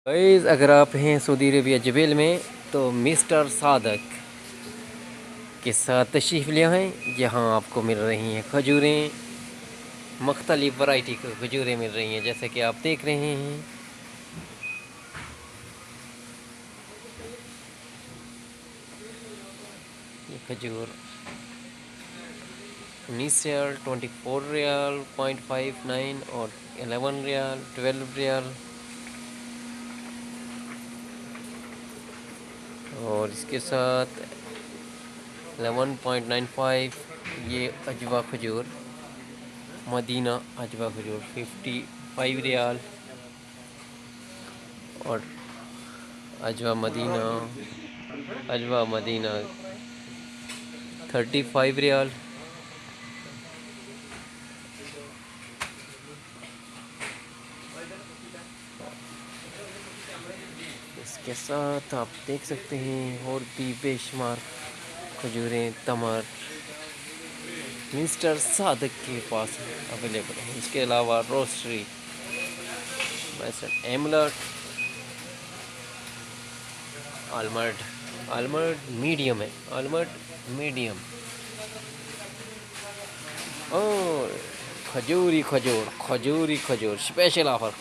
Guys अगर आप हैं सऊदी अरबिया जबेल में तो मिस्टर सादक के साथ तशरीफ़ ले आएँ। यहाँ आपको मिल रही हैं खजूरें, मुख्तलिफ़ वैरायटी की खजूरें मिल रही हैं जैसे कि आप देख रहे हैं। ये खजूर 19 रियाल, 24 रियाल, 0.59 और 11 रियाल, 12 रियाल। और इसके साथ 11.95 ये अजवा खजूर, मदीना अजवा खजूर 55 रियाल। और अजवा मदीना 35 रियाल। इसके साथ आप देख सकते हैं और भी बेशुमार खजूरें तमर मिस्टर सादक के पास अवेलेबल है। इसके अलावा रोस्ट्री, एमलट, आलमंड मीडियम है, आलमंड मीडियम। और खजूरी खजूर स्पेशल ऑफर।